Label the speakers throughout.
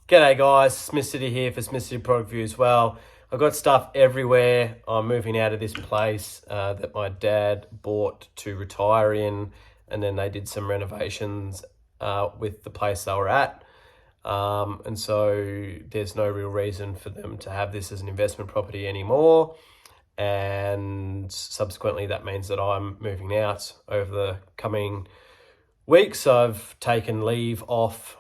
Speaker 1: G'day guys, Smith City here for Smith City Product Review as well. I've got stuff everywhere. I'm moving out of this place that my dad bought to retire in, and then they did some renovations with the place they were at. And so there's no real reason for them to have this as an investment property anymore. And subsequently that means that I'm moving out over the coming weeks. I've taken leave off.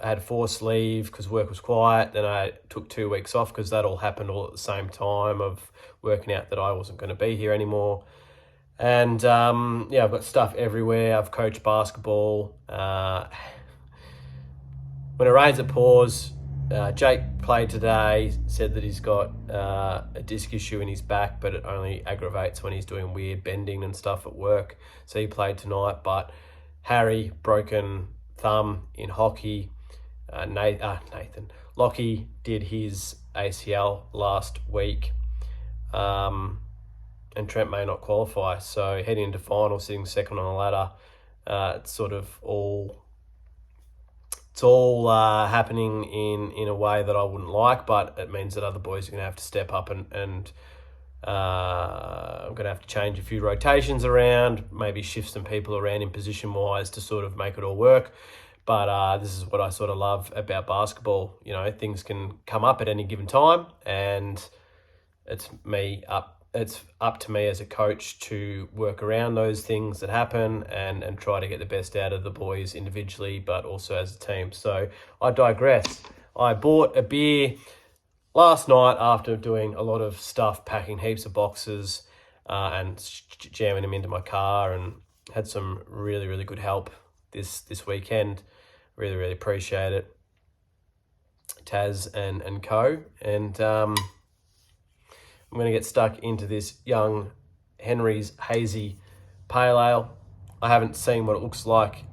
Speaker 1: I had forced leave because work was quiet. Then I took 2 weeks off because that all happened all at the same time of working out that I wasn't going to be here anymore. And yeah, I've got stuff everywhere. I've coached basketball. When it rains, it pours. Jake played today, said that he's got a disc issue in his back, but it only aggravates when he's doing weird bending and stuff at work. So he played tonight. But Harry, broken thumb in hockey. Lockie did his ACL last week, and Trent may not qualify. So heading into final, sitting second on the ladder, it's all happening in a way that I wouldn't like, but it means that other boys are going to have to step up and I'm going to have to change a few rotations around, maybe shift some people around in position wise to sort of make it all work. But this is what I sort of love about basketball. You know, things can come up at any given time, and it's up to me as a coach to work around those things that happen and try to get the best out of the boys individually, but also as a team. So I digress. I bought a beer last night after doing a lot of stuff, packing heaps of boxes and jamming them into my car, and had some really, really good help this weekend. Really, really appreciate it. Taz and co. And I'm going to get stuck into this Young Henry's Hazy Pale Ale. I haven't seen what it looks like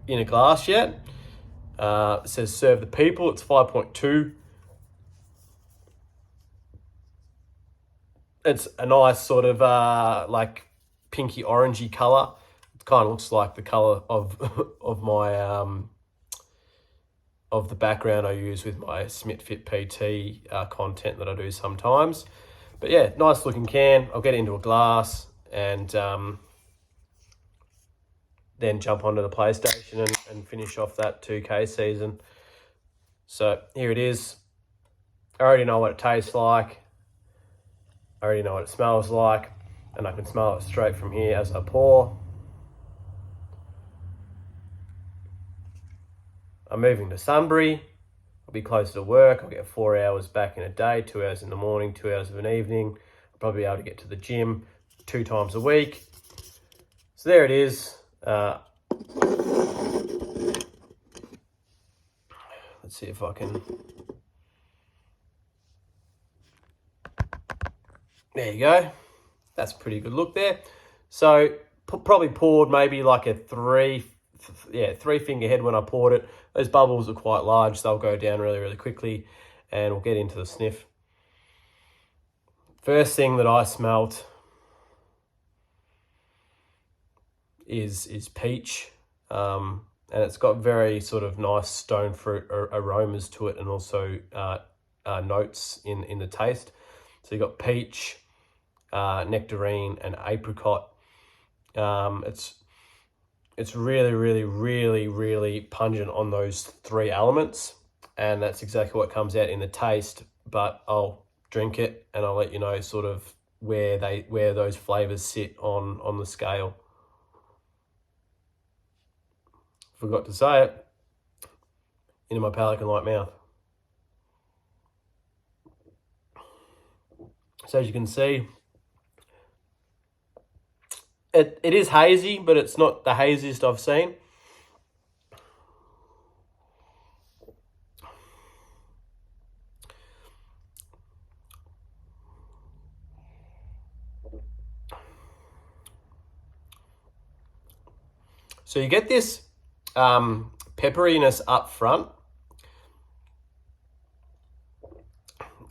Speaker 1: in a glass yet. It says serve the people. It's 5.2. It's a nice sort of like pinky orangey colour. It kind of looks like the colour of my of the background I use with my SmitFit PT content that I do sometimes. But yeah, nice looking can. I'll get it into a glass and then jump onto the PlayStation and finish off that 2K season. So here it is. I already know what it tastes like. I already know what it smells like, and I can smell it straight from here as I pour. I'm moving to Sunbury. I'll be closer to work. I'll get 4 hours back in a day, 2 hours in the morning, 2 hours of an evening. I'll probably be able to get to the gym 2 times a week. So there it is. Let's see if I can... There you go. That's a pretty good look there. So probably poured maybe like a three finger head when I poured it. Those bubbles are quite large, so they'll go down really, really quickly, and we'll get into the sniff. First thing that I smelt is peach, and it's got very sort of nice stone fruit aromas to it, and also notes in the taste. So you've got peach, nectarine, and apricot. It's really, really, really, really pungent on those 3 elements, and that's exactly what comes out in the taste. But I'll drink it and I'll let you know sort of where those flavors sit on the scale. Forgot to say it. Into my palate and light mouth. So as you can see, it is hazy, but it's not the haziest I've seen. So you get this pepperiness up front,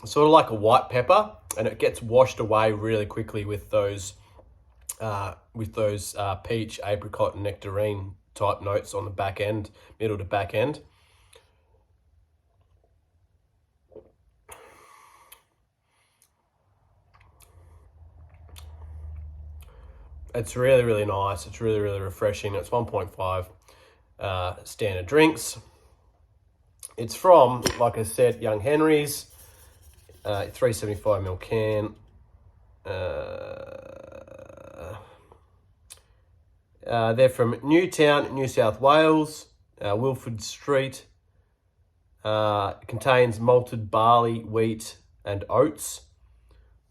Speaker 1: sort of like a white pepper, and it gets washed away really quickly with those peach, apricot, and nectarine type notes on the back end, middle to back end. It's really, really nice. It's really, really refreshing. It's 1.5 standard drinks. It's from, like I said, Young Henry's, 375ml can. They're from Newtown, New South Wales, Wilford Street. It contains malted barley, wheat, and oats.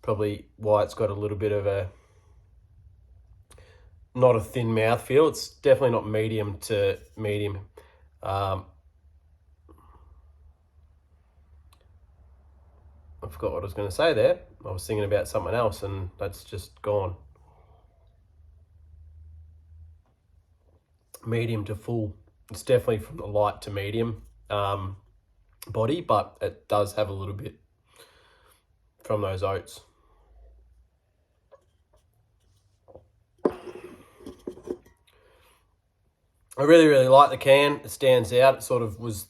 Speaker 1: Probably why it's got a little bit of a, not a thin mouthfeel. It's definitely not medium to medium. I forgot what I was going to say there. I was thinking about something else and that's just gone. Medium to full. It's definitely from the light to medium body, but it does have a little bit from those oats. I really, really like the can. It stands out. It sort of was...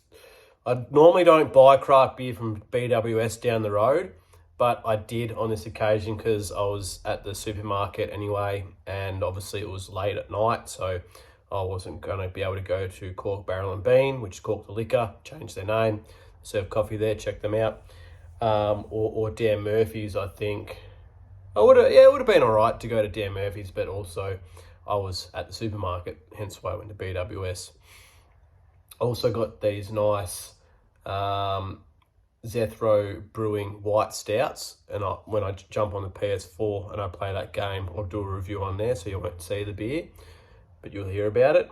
Speaker 1: I normally don't buy craft beer from BWS down the road, but I did on this occasion because I was at the supermarket anyway, and obviously it was late at night, so I wasn't going to be able to go to Cork Barrel and Bean, which is Cork the Liquor, changed their name, serve coffee there, check them out, or Dan Murphy's, I think. It would have been all right to go to Dan Murphy's, but also I was at the supermarket, hence why I went to BWS. Also got these nice Zethro Brewing White Stouts, and when I jump on the PS4 and I play that game, I'll do a review on there, so you won't see the beer, but you'll hear about it.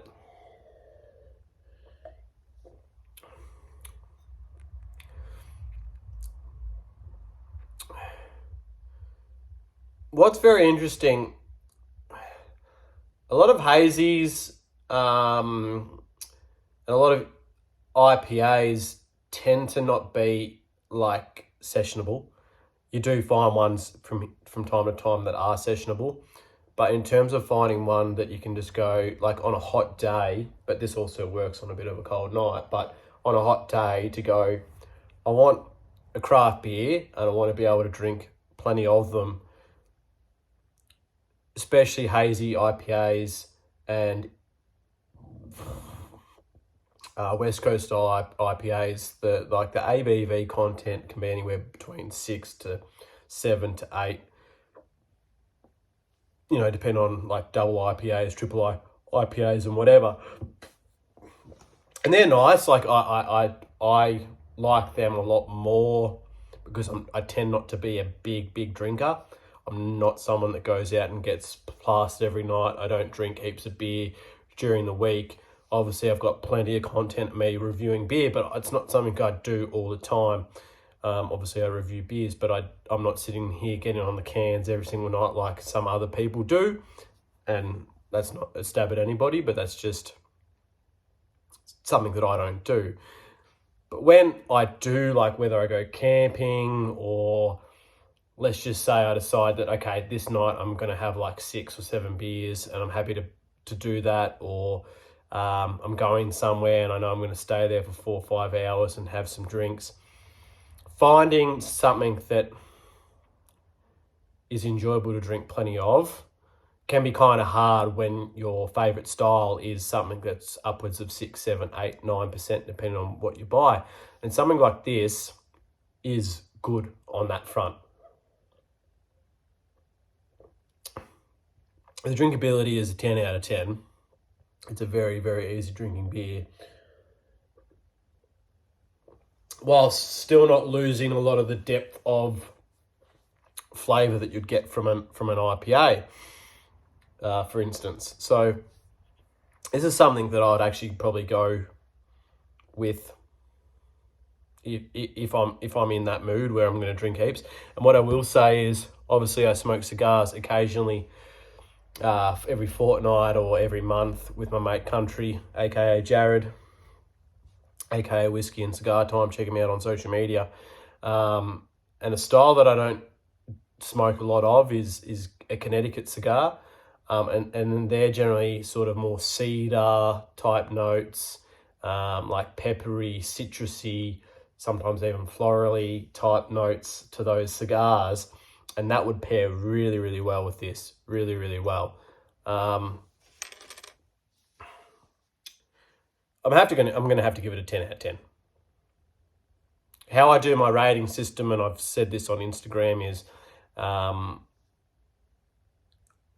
Speaker 1: What's very interesting, a lot of hazies and a lot of IPAs tend to not be like sessionable. You do find ones from time to time that are sessionable, but in terms of finding one that you can just go like on a hot day, but this also works on a bit of a cold night, but on a hot day to go, I want a craft beer and I want to be able to drink plenty of them, especially hazy IPAs and West Coast style IPAs. The ABV content can be anywhere between 6 to 7 to 8. You know, depending on like double IPAs, triple IPAs, and whatever. And they're nice. Like I like them a lot more because I tend not to be a big drinker. I'm not someone that goes out and gets plastered every night. I don't drink heaps of beer during the week. Obviously, I've got plenty of content of me reviewing beer, but it's not something I do all the time. Obviously, I review beers, but I'm not sitting here getting on the cans every single night like some other people do. And that's not a stab at anybody, but that's just something that I don't do. But when I do, like whether I go camping or let's just say I decide that, okay, this night I'm going to have like 6 or 7 beers and I'm happy to do that, or I'm going somewhere and I know I'm going to stay there for 4 or 5 hours and have some drinks. Finding something that is enjoyable to drink plenty of can be kind of hard when your favourite style is something that's upwards of 6, 7, 8, 9%, depending on what you buy. And something like this is good on that front. The drinkability is a 10 out of 10. It's a very, very easy drinking beer, whilst still not losing a lot of the depth of flavour that you'd get from an IPA, for instance. So this is something that I'd actually probably go with if I'm in that mood where I'm going to drink heaps. And what I will say is, obviously, I smoke cigars occasionally, every fortnight or every month with my mate Country, aka Jared, aka Whiskey and Cigar Time. Check him out on social media. And a style that I don't smoke a lot of is a Connecticut cigar, and they're generally sort of more cedar type notes, like peppery, citrusy, sometimes even florally type notes to those cigars. And that would pair really, really well with this, really, really well. I'm going to have to give it a 10 out of 10. How I do my rating system, and I've said this on Instagram, is I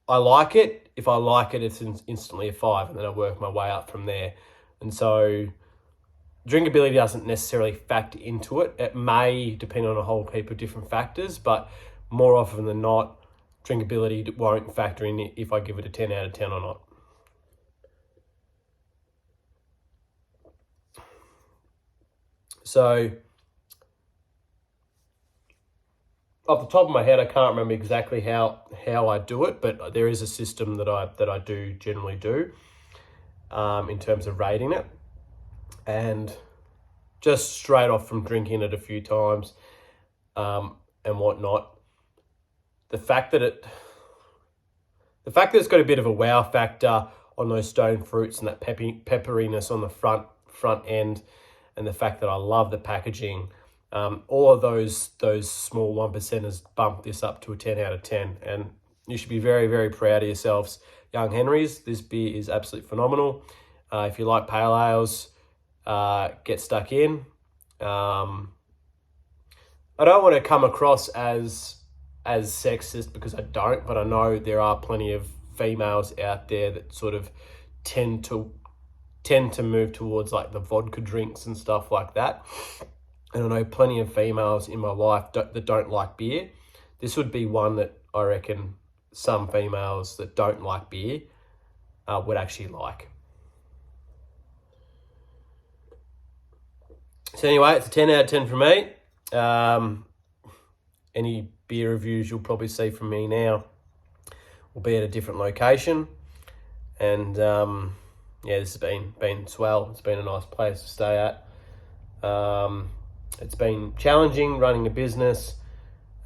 Speaker 1: like it. If I like it, it's instantly a 5, and then I work my way up from there. And so drinkability doesn't necessarily factor into it. It may depend on a whole heap of different factors, but more often than not, drinkability won't factor in if I give it a 10 out of 10 or not. So off the top of my head, I can't remember exactly how I do it, but there is a system that I do generally do in terms of rating it. And just straight off from drinking it a few times and whatnot, the fact that it's got a bit of a wow factor on those stone fruits and that pepperiness on the front end, and the fact that I love the packaging, all of those small 1%ers bump this up to a 10 out of 10. And you should be very, very proud of yourselves, Young Henrys. This beer is absolutely phenomenal. If you like pale ales, get stuck in. I don't want to come across as sexist, because I don't, but I know there are plenty of females out there that sort of tend to move towards like the vodka drinks and stuff like that. And I know plenty of females in my life that don't like beer. This would be one that I reckon some females that don't like beer would actually like. So anyway, it's a 10 out of 10 for me. Any beer reviews you'll probably see from me now will be at a different location. And this has been swell. It's been a nice place to stay at. It's been challenging running a business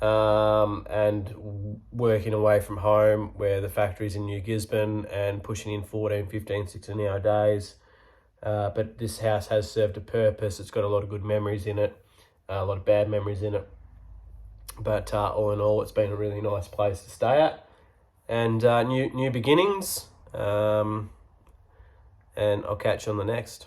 Speaker 1: and working away from home, where the factory's in New Gisborne, and pushing in 14, 15, 16-hour days. But this house has served a purpose. It's got a lot of good memories in it, a lot of bad memories in it. But all in all, it's been a really nice place to stay at. And new beginnings. And I'll catch you on the next.